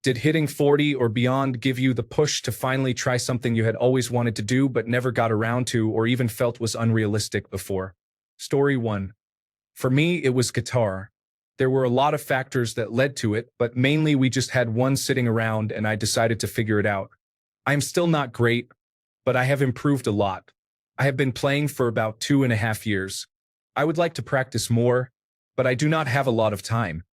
Did hitting 40 or beyond give you the push to finally try something you had always wanted to do but never got around to or even felt was unrealistic before? Story 1. For me, it was guitar. There were a lot of factors that led to it, but mainly we just had one sitting around and I decided to figure it out. I'm still not great, but I have improved a lot. I have been playing for about 2.5 years. I would like to practice more, but I do not have a lot of time.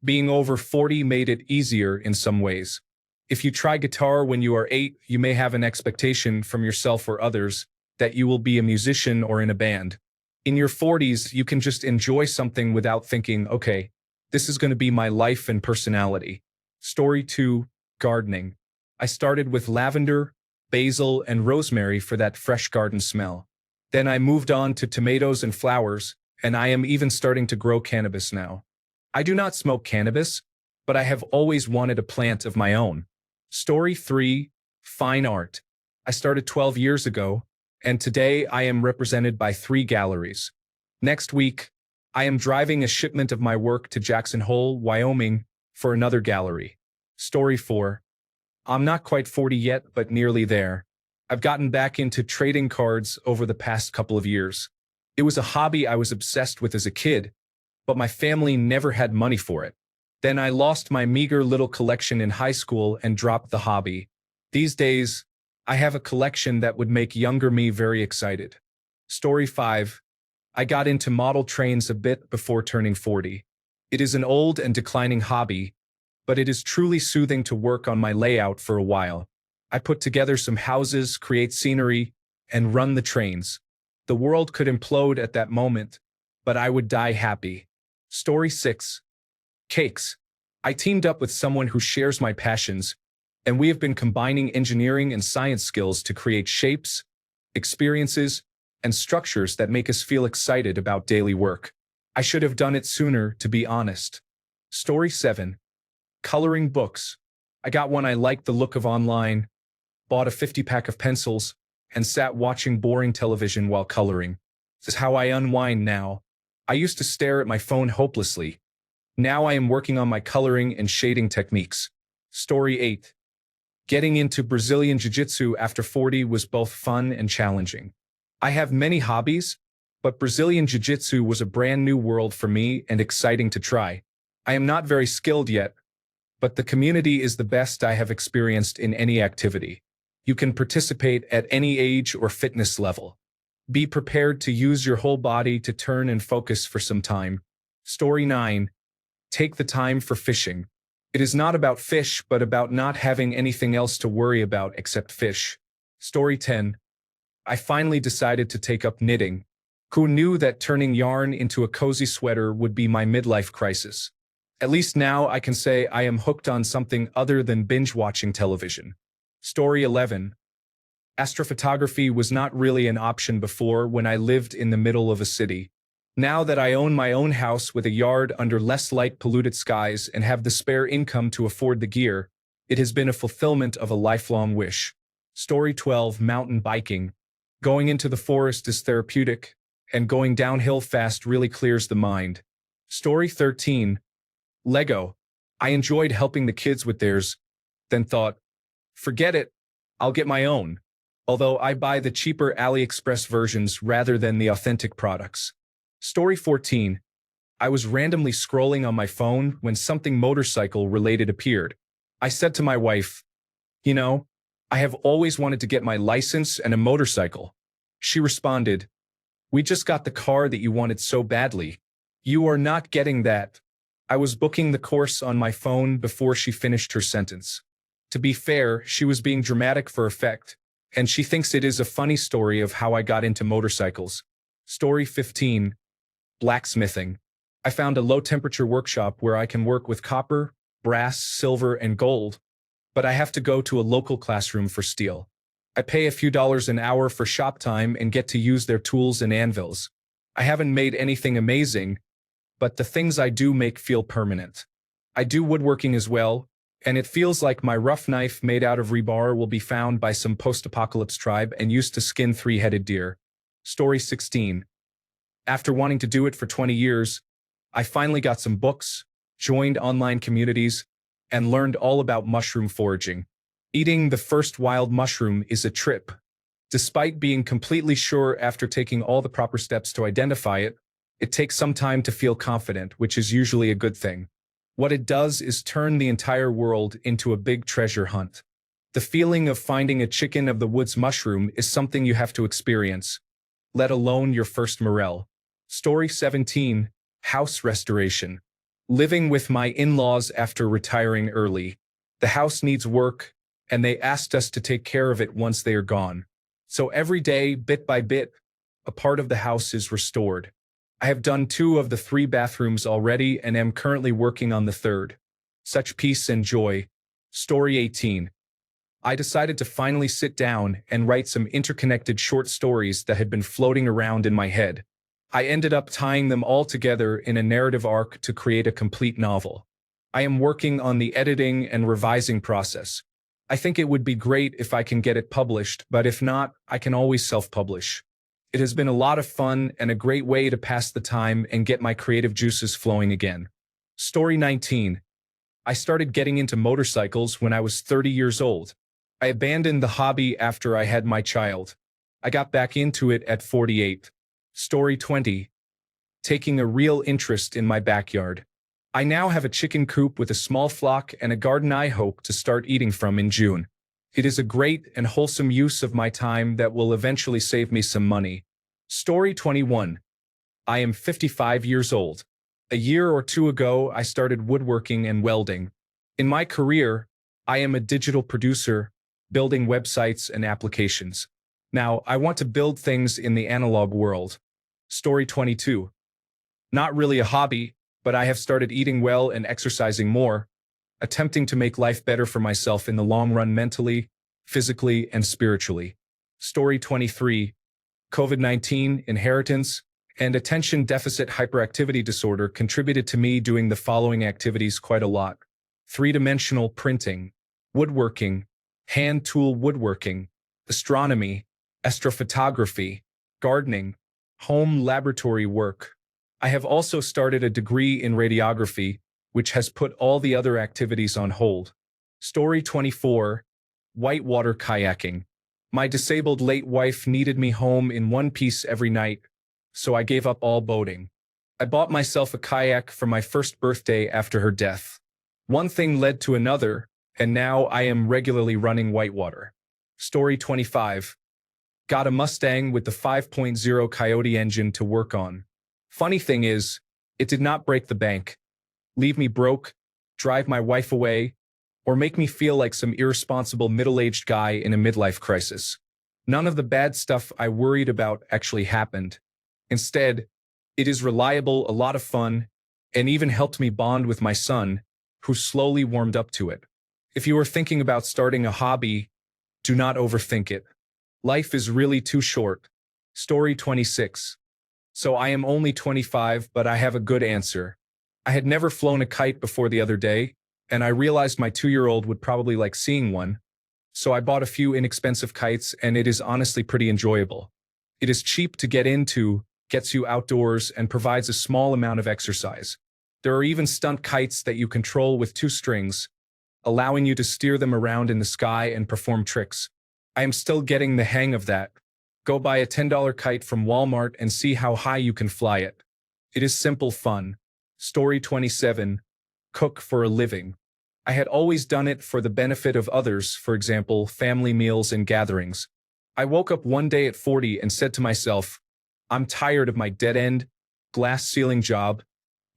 Being over 40 made it easier in some ways. If you try guitar when you are 8, you may have an expectation from yourself or others that you will be a musician or in a band. In your 40s, you can just enjoy something without thinking, okay, this is going to be my life and personality. Story 2, gardening. I started with lavender, basil, and rosemary for that fresh garden smell. Then I moved on to tomatoes and flowers, and I am even starting to grow cannabis now. I do not smoke cannabis, but I have always wanted a plant of my own. Story 3, fine art. I started 12 years ago, and today I am represented by 3 galleries. Next week, I am driving a shipment of my work to Jackson Hole, Wyoming, for another gallery. Story 4. I'm not quite 40 yet, but nearly there. I've gotten back into trading cards over the past couple of years. It was a hobby I was obsessed with as a kid, but my family never had money for it. Then I lost my meager little collection in high school and dropped the hobby. These days, I have a collection that would make younger me very excited. Story 5. I got into model trains a bit before turning 40. It is an old and declining hobby, but it is truly soothing to work on my layout for a while. I put together some houses, create scenery, and run the trains. The world could implode at that moment, but I would die happy. Story 6. Cakes. I teamed up with someone who shares my passions, and we have been combining engineering and science skills to create shapes, experiences, and structures that make us feel excited about daily work. I should have done it sooner, to be honest. Story 7. Coloring books. I got one I liked the look of online, bought a 50-pack of pencils, and sat watching boring television while coloring. This is how I unwind now. I used to stare at my phone hopelessly. Now I am working on my coloring and shading techniques. Story 8. Getting into Brazilian Jiu-Jitsu after 40 was both fun and challenging. I have many hobbies, but Brazilian Jiu-Jitsu was a brand new world for me and exciting to try. I am not very skilled yet, but the community is the best I have experienced in any activity. You can participate at any age or fitness level. Be prepared to use your whole body to turn and focus for some time. Story 9. Take the time for fishing. It is not about fish, but about not having anything else to worry about except fish. Story 10. I finally decided to take up knitting. Who knew that turning yarn into a cozy sweater would be my midlife crisis? At least now I can say I am hooked on something other than binge-watching television. Story 11. Astrophotography was not really an option before when I lived in the middle of a city. Now that I own my own house with a yard under less light-polluted skies and have the spare income to afford the gear, it has been a fulfillment of a lifelong wish. Story 12. Mountain biking. Going into the forest is therapeutic, and going downhill fast really clears the mind. Story 13. Lego. I enjoyed helping the kids with theirs, then thought, forget it, I'll get my own. Although I buy the cheaper AliExpress versions rather than the authentic products. Story 14. I was randomly scrolling on my phone when something motorcycle-related appeared. I said to my wife, you know, I have always wanted to get my license and a motorcycle. She responded, we just got the car that you wanted so badly. You are not getting that. I was booking the course on my phone before she finished her sentence. To be fair, she was being dramatic for effect, and she thinks it is a funny story of how I got into motorcycles. Story 15. Blacksmithing. I found a low-temperature workshop where I can work with copper, brass, silver, and gold, but I have to go to a local classroom for steel. I pay a few dollars an hour for shop time and get to use their tools and anvils. I haven't made anything amazing, but the things I do make feel permanent. I do woodworking as well, and it feels like my rough knife made out of rebar will be found by some post-apocalypse tribe and used to skin 3-headed deer. Story 16. After wanting to do it for 20 years, I finally got some books, joined online communities, and learned all about mushroom foraging. Eating the first wild mushroom is a trip. Despite being completely sure after taking all the proper steps to identify it, it takes some time to feel confident, which is usually a good thing. What it does is turn the entire world into a big treasure hunt. The feeling of finding a chicken of the woods mushroom is something you have to experience, let alone your first morel. Story 17, House Restoration. Living with my in-laws after retiring early. The house needs work, and they asked us to take care of it once they are gone. So every day, bit by bit, a part of the house is restored. I have done 2 of the 3 bathrooms already and am currently working on the 3rd. Such peace and joy. Story 18. I decided to finally sit down and write some interconnected short stories that had been floating around in my head. I ended up tying them all together in a narrative arc to create a complete novel. I am working on the editing and revising process. I think it would be great if I can get it published, but if not, I can always self-publish. It has been a lot of fun and a great way to pass the time and get my creative juices flowing again. Story 19. I started getting into motorcycles when I was 30 years old. I abandoned the hobby after I had my child. I got back into it at 48. Story 20. Taking a real interest in my backyard. I now have a chicken coop with a small flock and a garden I hope to start eating from in June. It is a great and wholesome use of my time that will eventually save me some money. Story 21. I am 55 years old. A year or 2 ago, I started woodworking and welding. In my career, I am a digital producer, building websites and applications. Now, I want to build things in the analog world. Story 22. Not really a hobby, but I have started eating well and exercising more, attempting to make life better for myself in the long run mentally, physically, and spiritually. Story 23. COVID-19, inheritance, and attention deficit hyperactivity disorder contributed to me doing the following activities quite a lot. 3-dimensional printing, woodworking, hand tool woodworking, astronomy, astrophotography, gardening, home laboratory work. I have also started a degree in radiography, which has put all the other activities on hold. Story 24. Whitewater kayaking. My disabled late wife needed me home in one piece every night, so I gave up all boating. I bought myself a kayak for my first birthday after her death. One thing led to another, and now I am regularly running whitewater. Story 25. Got a Mustang with the 5.0 Coyote engine to work on. Funny thing is, it did not break the bank, leave me broke, drive my wife away, or make me feel like some irresponsible middle-aged guy in a midlife crisis. None of the bad stuff I worried about actually happened. Instead, it is reliable, a lot of fun, and even helped me bond with my son, who slowly warmed up to it. If you are thinking about starting a hobby, do not overthink it. Life is really too short. Story 26. So I am only 25, but I have a good answer. I had never flown a kite before the other day, and I realized my 2-year-old would probably like seeing one. So I bought a few inexpensive kites, and it is honestly pretty enjoyable. It is cheap to get into, gets you outdoors, and provides a small amount of exercise. There are even stunt kites that you control with 2 strings, allowing you to steer them around in the sky and perform tricks. I am still getting the hang of that. Go buy a $10 kite from Walmart and see how high you can fly it. It is simple fun. Story 27. Cook for a living. I had always done it for the benefit of others, for example, family meals and gatherings. I woke up one day at 40 and said to myself, I'm tired of my dead-end, glass-ceiling job,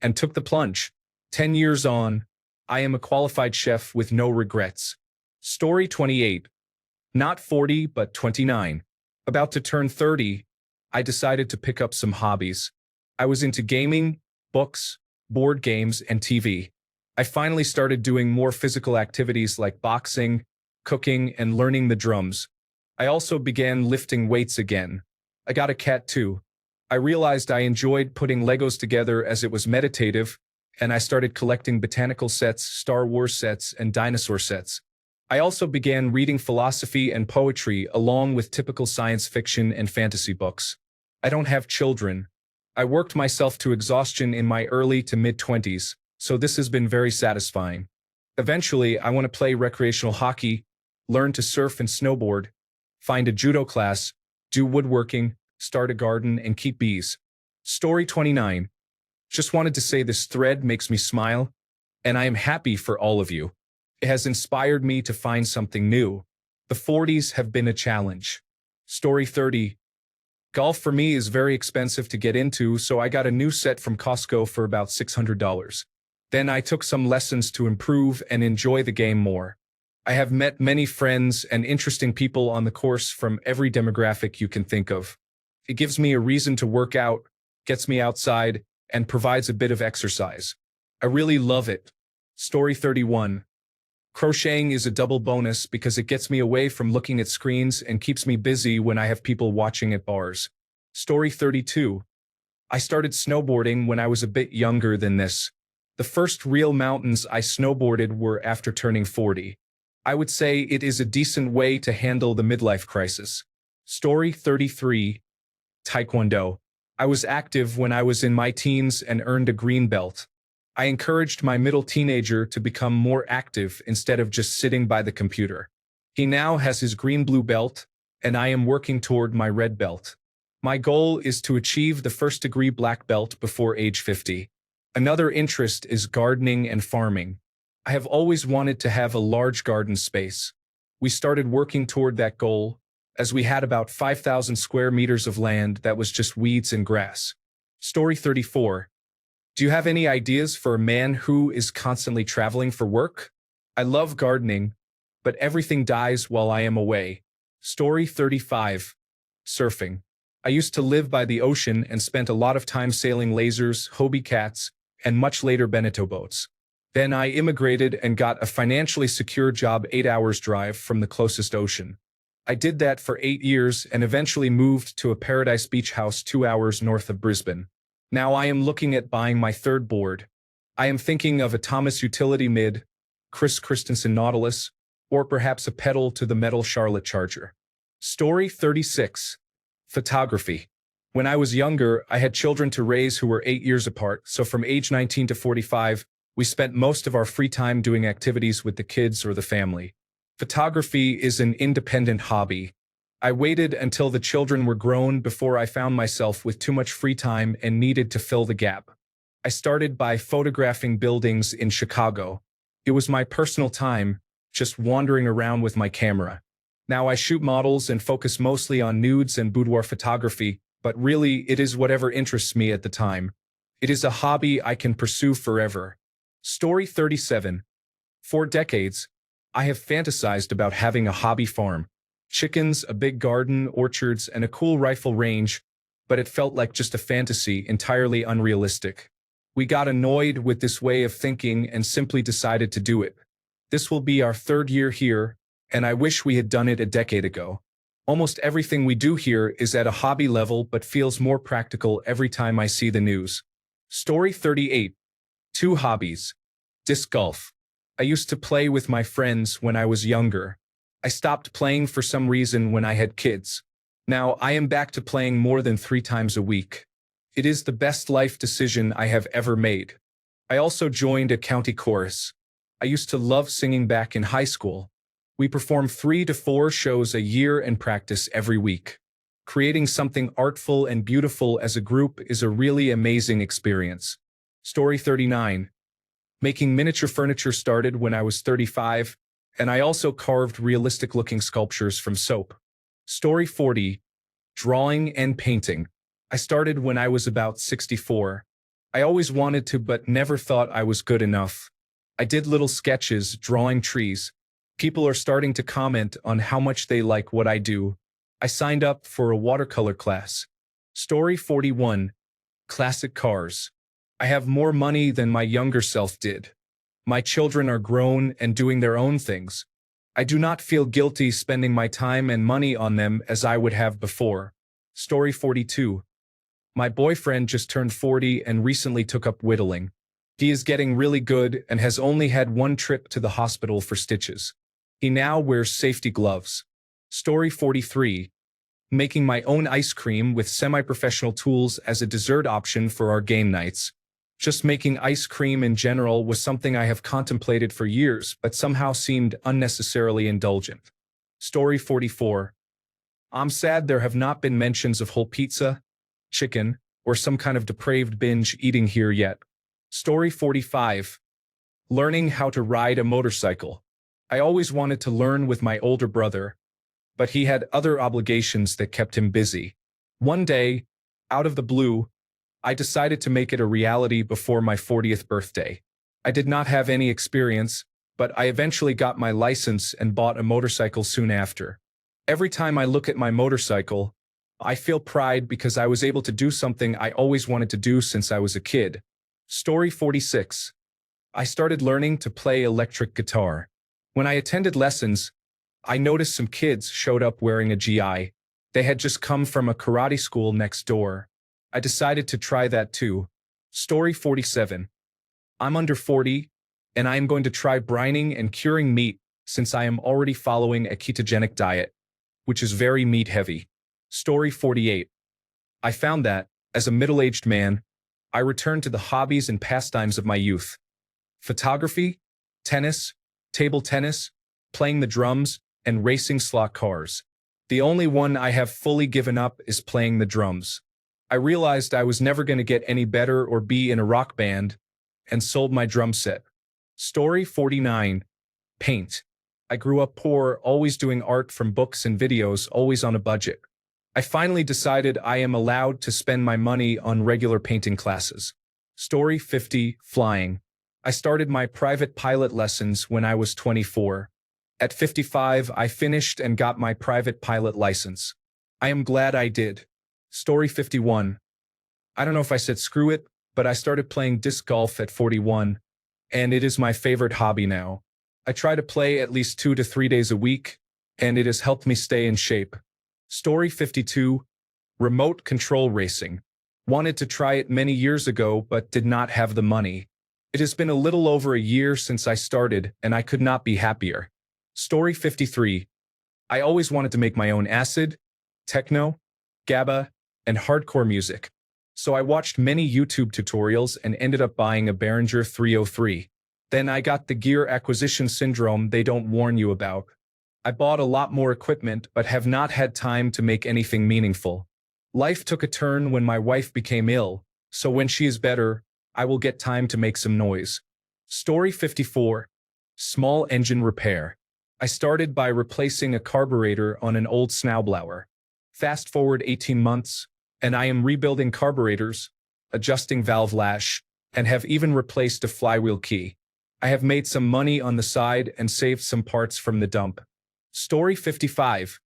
and took the plunge. 10 years on, I am a qualified chef with no regrets. Story 28. Not 40, but 29. About to turn 30, I decided to pick up some hobbies. I was into gaming, books, board games, and TV. I finally started doing more physical activities like boxing, cooking, and learning the drums. I also began lifting weights again. I got a cat too. I realized I enjoyed putting Legos together as it was meditative, and I started collecting botanical sets, Star Wars sets, and dinosaur sets. I also began reading philosophy and poetry along with typical science fiction and fantasy books. I don't have children. I worked myself to exhaustion in my early to mid-20s, so this has been very satisfying. Eventually, I want to play recreational hockey, learn to surf and snowboard, find a judo class, do woodworking, start a garden, and keep bees. Story 29. Just wanted to say this thread makes me smile, and I am happy for all of you. It has inspired me to find something new. The 40s have been a challenge. Story 30. Golf for me is very expensive to get into, so I got a new set from Costco for about $600. Then I took some lessons to improve and enjoy the game more. I have met many friends and interesting people on the course from every demographic you can think of. It gives me a reason to work out, gets me outside, and provides a bit of exercise. I really love it. Story 31. Crocheting is a double bonus because it gets me away from looking at screens and keeps me busy when I have people watching at bars. Story 32. I started snowboarding when I was a bit younger than this. The first real mountains I snowboarded were after turning 40. I would say it is a decent way to handle the midlife crisis. Story 33. Taekwondo. I was active when I was in my teens and earned a green belt. I encouraged my middle teenager to become more active instead of just sitting by the computer. He now has his green-blue belt, and I am working toward my red belt. My goal is to achieve the first-degree black belt before age 50. Another interest is gardening and farming. I have always wanted to have a large garden space. We started working toward that goal, as we had about 5,000 square meters of land that was just weeds and grass. Story 34. Do you have any ideas for a man who is constantly traveling for work? I love gardening, but everything dies while I am away. Story 35. Surfing. I used to live by the ocean and spent a lot of time sailing lasers, Hobie cats, and much later Beneteau boats. Then I immigrated and got a financially secure job 8 hours drive from the closest ocean. I did that for 8 years and eventually moved to a Paradise Beach house 2 hours north of Brisbane. Now I am looking at buying my third board. I am thinking of a Thomas Utility Mid, Chris Christensen Nautilus, or perhaps a pedal to the metal Charlotte Charger. Story 36. Photography. When I was younger, I had children to raise who were 8 years apart, so from age 19 to 45, we spent most of our free time doing activities with the kids or the family. Photography is an independent hobby. I waited until the children were grown before I found myself with too much free time and needed to fill the gap. I started by photographing buildings in Chicago. It was my personal time, just wandering around with my camera. Now I shoot models and focus mostly on nudes and boudoir photography, but really it is whatever interests me at the time. It is a hobby I can pursue forever. Story 37. For decades, I have fantasized about having a hobby farm. Chickens, a big garden, orchards, and a cool rifle range, but it felt like just a fantasy, entirely unrealistic. We got annoyed with this way of thinking and simply decided to do it. This will be our 3rd year here, and I wish we had done it a decade ago. Almost everything we do here is at a hobby level but feels more practical every time I see the news. Story 38. 2 hobbies. Disc golf. I used to play with my friends when I was younger. I stopped playing for some reason when I had kids. Now I am back to playing more than 3 times a week. It is the best life decision I have ever made. I also joined a county chorus. I used to love singing back in high school. We perform 3 to 4 shows a year and practice every week. Creating something artful and beautiful as a group is a really amazing experience. Story 39. Making miniature furniture started when I was 35, and I also carved realistic-looking sculptures from soap. Story 40. Drawing and painting. I started when I was about 64. I always wanted to but never thought I was good enough. I did little sketches, drawing trees. People are starting to comment on how much they like what I do. I signed up for a watercolor class. Story 41. Classic cars. I have more money than my younger self did. My children are grown and doing their own things. I do not feel guilty spending my time and money on them as I would have before. Story 42. My boyfriend just turned 40 and recently took up whittling. He is getting really good and has only had 1 trip to the hospital for stitches. He now wears safety gloves. Story 43. Making my own ice cream with semi-professional tools as a dessert option for our game nights. Just making ice cream in general was something I have contemplated for years, but somehow seemed unnecessarily indulgent. Story 44. I'm sad there have not been mentions of whole pizza, chicken, or some kind of depraved binge eating here yet. Story 45. Learning how to ride a motorcycle. I always wanted to learn with my older brother, but he had other obligations that kept him busy. One day, out of the blue, I decided to make it a reality before my 40th birthday. I did not have any experience, but I eventually got my license and bought a motorcycle soon after. Every time I look at my motorcycle, I feel pride because I was able to do something I always wanted to do since I was a kid. Story 46. I started learning to play electric guitar. When I attended lessons, I noticed some kids showed up wearing a GI. They had just come from a karate school next door. I decided to try that too. Story 47. I'm under 40, and I am going to try brining and curing meat since I am already following a ketogenic diet, which is very meat-heavy. Story 48. I found that, as a middle-aged man, I returned to the hobbies and pastimes of my youth. Photography, tennis, table tennis, playing the drums, and racing slot cars. The only one I have fully given up is playing the drums. I realized I was never going to get any better or be in a rock band, and sold my drum set. Story 49. Paint. I grew up poor, always doing art from books and videos, always on a budget. I finally decided I am allowed to spend my money on regular painting classes. Story 50. Flying. I started my private pilot lessons when I was 24. At 55, I finished and got my private pilot license. I am glad I did. Story 51. I don't know if I said screw it, but I started playing disc golf at 41, and it is my favorite hobby now. I try to play at least 2 to 3 days a week, and it has helped me stay in shape. Story 52. Remote control racing. Wanted to try it many years ago, but did not have the money. It has been a little over a year since I started, and I could not be happier. Story 53. I always wanted to make my own acid, techno, GABA, and hardcore music. So I watched many YouTube tutorials and ended up buying a Behringer 303. Then I got the gear acquisition syndrome they don't warn you about. I bought a lot more equipment but have not had time to make anything meaningful. Life took a turn when my wife became ill, so when she is better, I will get time to make some noise. Story 54. Small engine repair. I started by replacing a carburetor on an old snowblower. Fast forward 18 months, and I am rebuilding carburetors, adjusting valve lash, and have even replaced a flywheel key. I have made some money on the side and saved some parts from the dump. Story 55.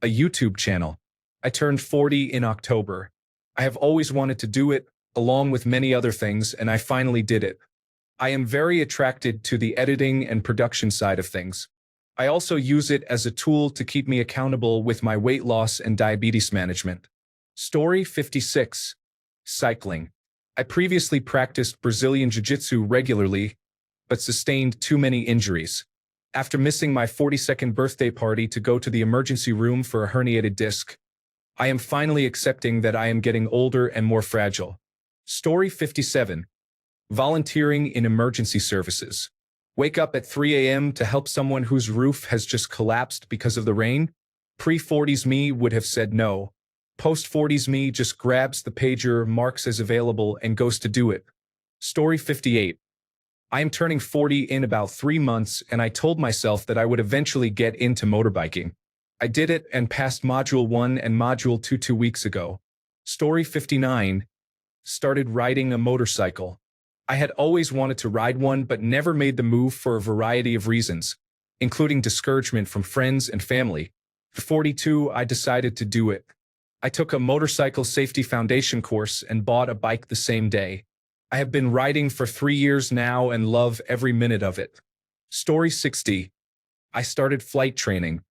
A YouTube channel. I turned 40 in October. I have always wanted to do it, along with many other things, and I finally did it. I am very attracted to the editing and production side of things. I also use it as a tool to keep me accountable with my weight loss and diabetes management. Story 56. Cycling. I previously practiced Brazilian Jiu-Jitsu regularly, but sustained too many injuries. After missing my 42nd birthday party to go to the emergency room for a herniated disc, I am finally accepting that I am getting older and more fragile. Story 57. Volunteering in emergency services. Wake up at 3 a.m. to help someone whose roof has just collapsed because of the rain? Pre-40s me would have said no. Post-40s me just grabs the pager, marks as available, and goes to do it. Story 58. I am turning 40 in about 3 months, and I told myself that I would eventually get into motorbiking. I did it and passed Module 1 and Module 2 2 weeks ago. Story 59. Started riding a motorcycle. I had always wanted to ride one but never made the move for a variety of reasons, including discouragement from friends and family. At 42, I decided to do it. I took a motorcycle safety foundation course and bought a bike the same day. I have been riding for 3 years now and love every minute of it. Story 60. I started flight training.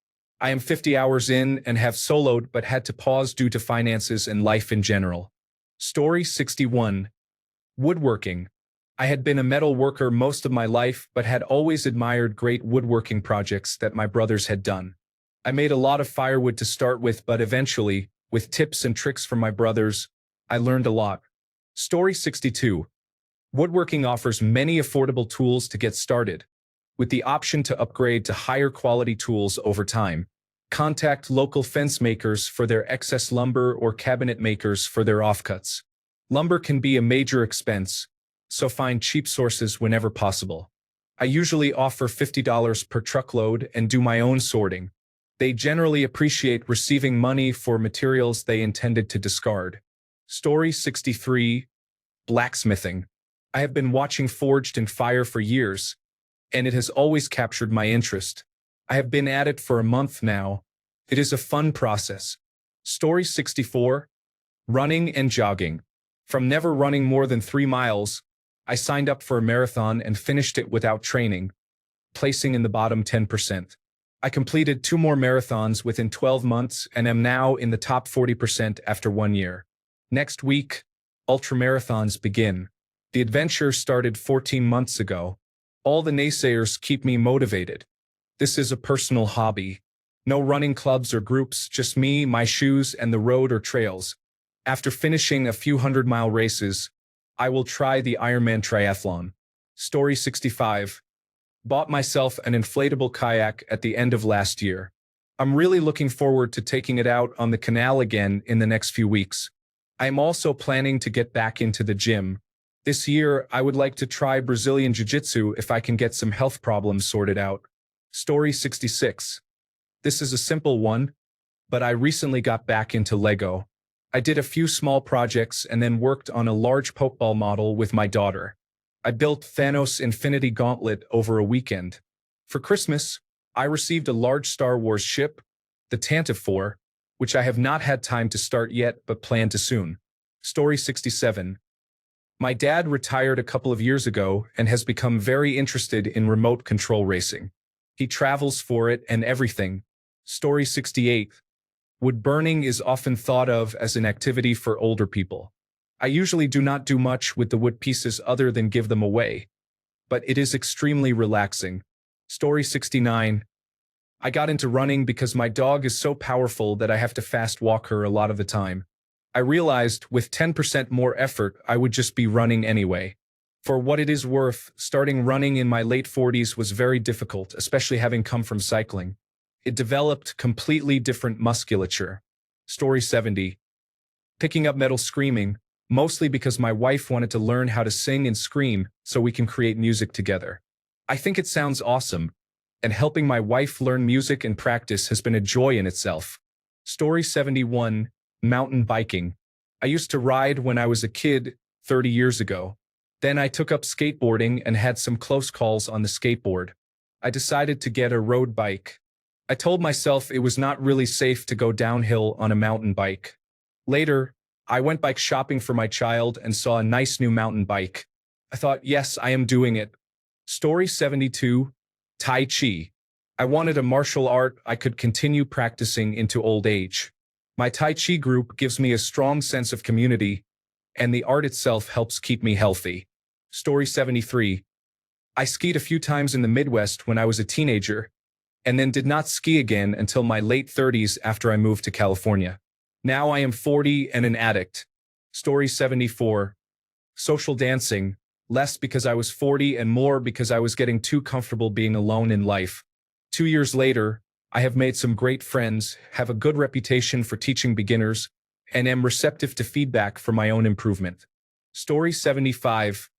I am 50 hours in and have soloed but had to pause due to finances and life in general. Story 61. Woodworking. I had been a metal worker most of my life but had always admired great woodworking projects that my brothers had done. I made a lot of firewood to start with, but eventually, with tips and tricks from my brothers, I learned a lot. Story 62. Woodworking offers many affordable tools to get started, with the option to upgrade to higher quality tools over time. Contact local fence makers for their excess lumber or cabinet makers for their offcuts. Lumber can be a major expense, so find cheap sources whenever possible. I usually offer $50 per truckload and do my own sorting. They generally appreciate receiving money for materials they intended to discard. Story 63. Blacksmithing. I have been watching Forged in Fire for years, and it has always captured my interest. I have been at it for a month now. It is a fun process. Story 64. Running and jogging. From never running more than 3 miles, I signed up for a marathon and finished it without training, placing in the bottom 10%. I completed 2 more marathons within 12 months and am now in the top 40% after 1 year. Next week, ultramarathons begin. The adventure started 14 months ago. All the naysayers keep me motivated. This is a personal hobby. No running clubs or groups, just me, my shoes, and the road or trails. After finishing a few 100-mile races, I will try the Ironman triathlon. Story 65. Bought myself an inflatable kayak at the end of last year. I'm really looking forward to taking it out on the canal again in the next few weeks. I am also planning to get back into the gym. This year, I would like to try Brazilian Jiu-Jitsu if I can get some health problems sorted out. Story 66. This is a simple one, but I recently got back into Lego. I did a few small projects and then worked on a large Pokeball model with my daughter. I built Thanos' Infinity Gauntlet over a weekend. For Christmas, I received a large Star Wars ship, the Tantive, which I have not had time to start yet but plan to soon. Story 67. My dad retired a couple of years ago and has become very interested in remote control racing. He travels for it and everything. Story 68. Wood burning is often thought of as an activity for older people. I usually do not do much with the wood pieces other than give them away, but it is extremely relaxing. Story 69. I got into running because my dog is so powerful that I have to fast walk her a lot of the time. I realized with 10% more effort, I would just be running anyway. For what it is worth, starting running in my late 40s was very difficult, especially having come from cycling. It developed completely different musculature. Story 70. Picking up metal screaming, mostly because my wife wanted to learn how to sing and scream so we can create music together. I think it sounds awesome, and helping my wife learn music and practice has been a joy in itself. Story 71. Mountain biking. I used to ride when I was a kid 30 years ago. Then I took up skateboarding and had some close calls on the skateboard. I decided to get a road bike. I told myself it was not really safe to go downhill on a mountain bike. Later, I went bike shopping for my child and saw a nice new mountain bike. I thought, yes, I am doing it. Story 72. Tai Chi. I wanted a martial art I could continue practicing into old age. My Tai Chi group gives me a strong sense of community, and the art itself helps keep me healthy. Story 73. I skied a few times in the Midwest when I was a teenager, and then did not ski again until my late 30s after I moved to California. Now I am 40 and an addict. Story 74. Social dancing, less because I was 40 and more because I was getting too comfortable being alone in life. 2 years later, I have made some great friends, have a good reputation for teaching beginners, and am receptive to feedback for my own improvement. Story 75.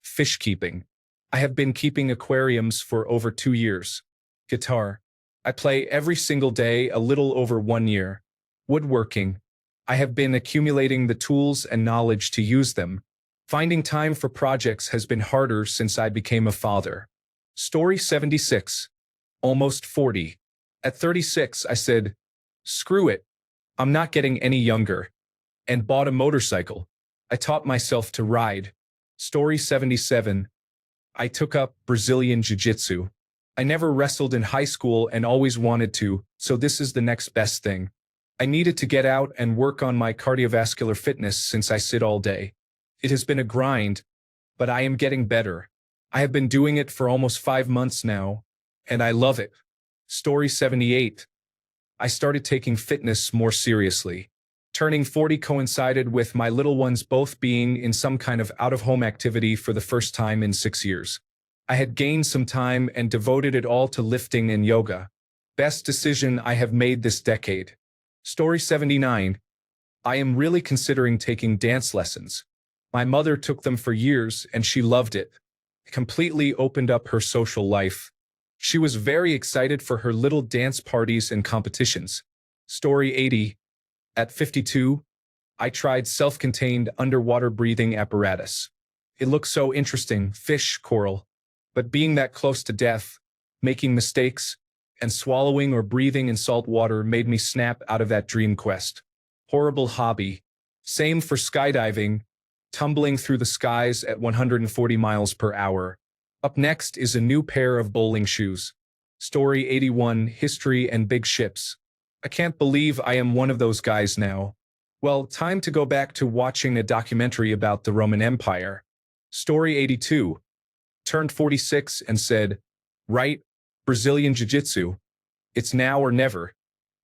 Fish keeping. I have been keeping aquariums for over 2 years. Guitar. I play every single day a little over 1 year. Woodworking. I have been accumulating the tools and knowledge to use them. Finding time for projects has been harder since I became a father. Story 76. Almost 40. At 36, I said, screw it. I'm not getting any younger. And bought a motorcycle. I taught myself to ride. Story 77. I took up Brazilian Jiu-Jitsu. I never wrestled in high school and always wanted to, so this is the next best thing. I needed to get out and work on my cardiovascular fitness since I sit all day. It has been a grind, but I am getting better. I have been doing it for almost 5 months now, and I love it. Story 78. I started taking fitness more seriously. Turning 40 coincided with my little ones both being in some kind of out-of-home activity for the first time in 6 years. I had gained some time and devoted it all to lifting and yoga. Best decision I have made this decade. Story 79. I am really considering taking dance lessons. My mother took them for years and she loved it. It completely opened up her social life. She was very excited for her little dance parties and competitions. Story 80. At 52, I tried self-contained underwater breathing apparatus. It looked so interesting, fish, coral. But being that close to death, making mistakes, and swallowing or breathing in salt water made me snap out of that dream quest. Horrible hobby. Same for skydiving, tumbling through the skies at 140 miles per hour. Up next is a new pair of bowling shoes. Story 81, History and Big Ships. I can't believe I am one of those guys now. Well, time to go back to watching a documentary about the Roman Empire. Story 82. Turned 46 and said, right, Brazilian Jiu-Jitsu. It's now or never.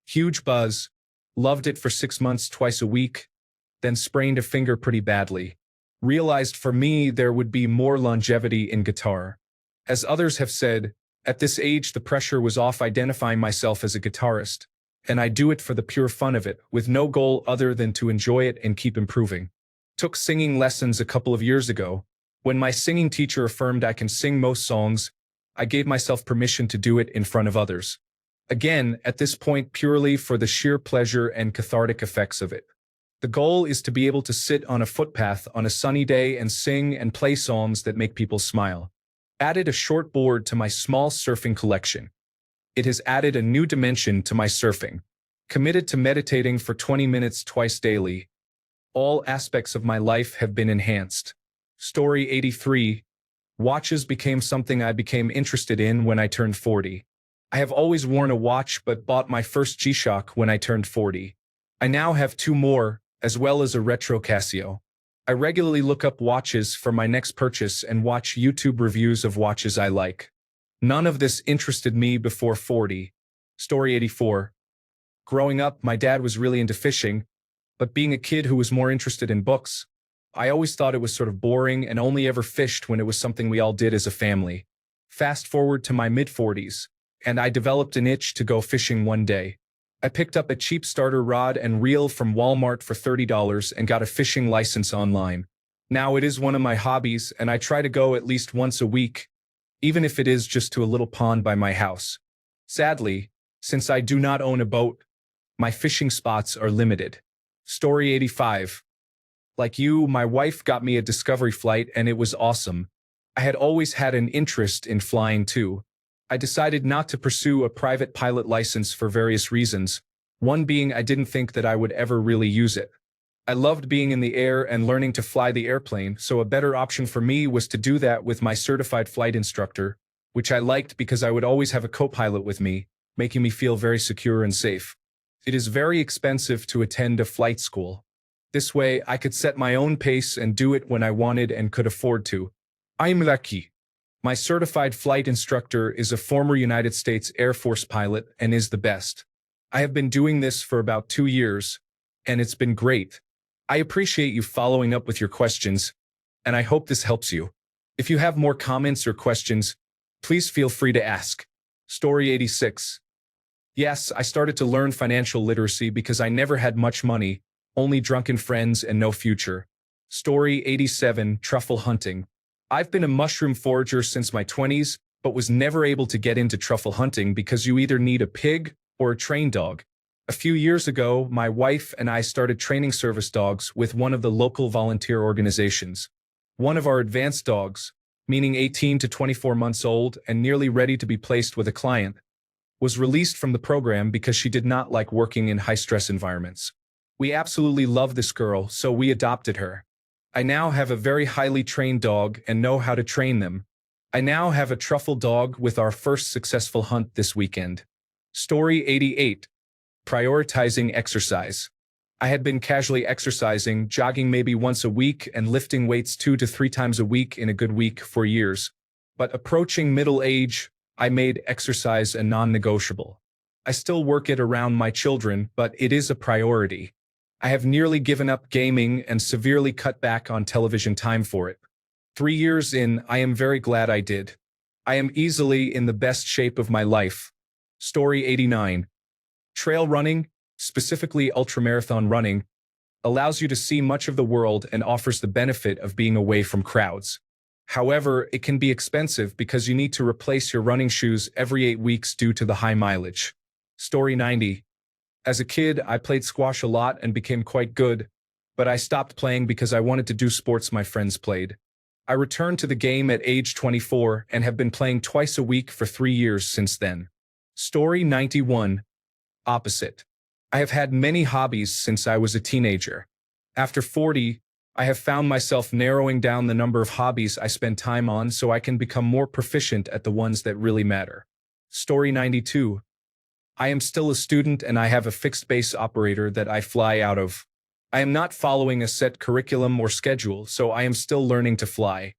Huge buzz. Loved it for 6 months twice a week. Then sprained a finger pretty badly. Realized for me there would be more longevity in guitar. As others have said, at this age the pressure was off identifying myself as a guitarist. And I do it for the pure fun of it, with no goal other than to enjoy it and keep improving. Took singing lessons a couple of years ago. When my singing teacher affirmed I can sing most songs, I gave myself permission to do it in front of others. Again, at this point purely for the sheer pleasure and cathartic effects of it. The goal is to be able to sit on a footpath on a sunny day and sing and play songs that make people smile. Added a short board to my small surfing collection. It has added a new dimension to my surfing. Committed to meditating for 20 minutes twice daily. All aspects of my life have been enhanced. Story 83. Watches became something I became interested in when I turned 40. I have always worn a watch but bought my first G-Shock when I turned 40. I now have 2 more, as well as a retro Casio. I regularly look up watches for my next purchase and watch YouTube reviews of watches I like. None of this interested me before 40. Story 84. Growing up, my dad was really into fishing, but being a kid who was more interested in books, I always thought it was sort of boring and only ever fished when it was something we all did as a family. Fast forward to my mid-40s, and I developed an itch to go fishing one day. I picked up a cheap starter rod and reel from Walmart for $30 and got a fishing license online. Now it is one of my hobbies, and I try to go at least once a week, even if it is just to a little pond by my house. Sadly, since I do not own a boat, my fishing spots are limited. Story 85. Like you, my wife got me a Discovery flight and it was awesome. I had always had an interest in flying too. I decided not to pursue a private pilot license for various reasons, one being I didn't think that I would ever really use it. I loved being in the air and learning to fly the airplane, so a better option for me was to do that with my certified flight instructor, which I liked because I would always have a co-pilot with me, making me feel very secure and safe. It is very expensive to attend a flight school. This way, I could set my own pace and do it when I wanted and could afford to. I'm lucky. My certified flight instructor is a former United States Air Force pilot and is the best. I have been doing this for about 2 years, and it's been great. I appreciate you following up with your questions, and I hope this helps you. If you have more comments or questions, please feel free to ask. Story 86. Yes, I started to learn financial literacy because I never had much money, only drunken friends and no future. Story 87, Truffle Hunting. I've been a mushroom forager since my 20s, but was never able to get into truffle hunting because you either need a pig or a trained dog. A few years ago, my wife and I started training service dogs with one of the local volunteer organizations. One of our advanced dogs, meaning 18 to 24 months old and nearly ready to be placed with a client, was released from the program because she did not like working in high-stress environments. We absolutely love this girl, so we adopted her. I now have a very highly trained dog and know how to train them. I now have a truffle dog with our first successful hunt this weekend. Story 88. Prioritizing exercise. I had been casually exercising, jogging maybe once a week and lifting weights 2 to 3 times a week in a good week for years. But approaching middle age, I made exercise a non-negotiable. I still work it around my children, but it is a priority. I have nearly given up gaming and severely cut back on television time for it. 3 years in, I am very glad I did. I am easily in the best shape of my life. Story 89. Trail running, specifically ultramarathon running, allows you to see much of the world and offers the benefit of being away from crowds. However, it can be expensive because you need to replace your running shoes every 8 weeks due to the high mileage. Story 90. As a kid, I played squash a lot and became quite good, but I stopped playing because I wanted to do sports my friends played. I returned to the game at age 24 and have been playing twice a week for 3 years since then. Story 91. Opposite. I have had many hobbies since I was a teenager. After 40, I have found myself narrowing down the number of hobbies I spend time on so I can become more proficient at the ones that really matter. Story 92. I am still a student and I have a fixed base operator that I fly out of. I am not following a set curriculum or schedule, so I am still learning to fly.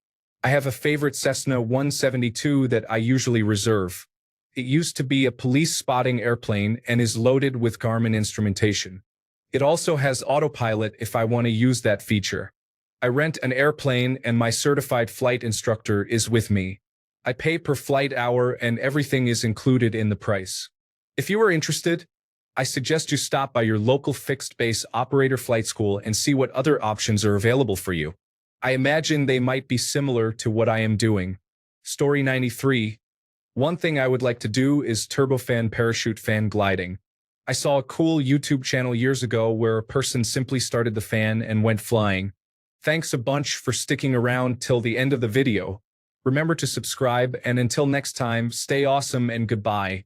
I have a favorite Cessna 172 that I usually reserve. It used to be a police spotting airplane and is loaded with Garmin instrumentation. It also has autopilot if I want to use that feature. I rent an airplane and my certified flight instructor is with me. I pay per flight hour and everything is included in the price. If you are interested, I suggest you stop by your local fixed-base operator flight school and see what other options are available for you. I imagine they might be similar to what I am doing. Story 93. One thing I would like to do is turbofan parachute fan gliding. I saw a cool YouTube channel years ago where a person simply started the fan and went flying. Thanks a bunch for sticking around till the end of the video. Remember to subscribe, and until next time, stay awesome and goodbye.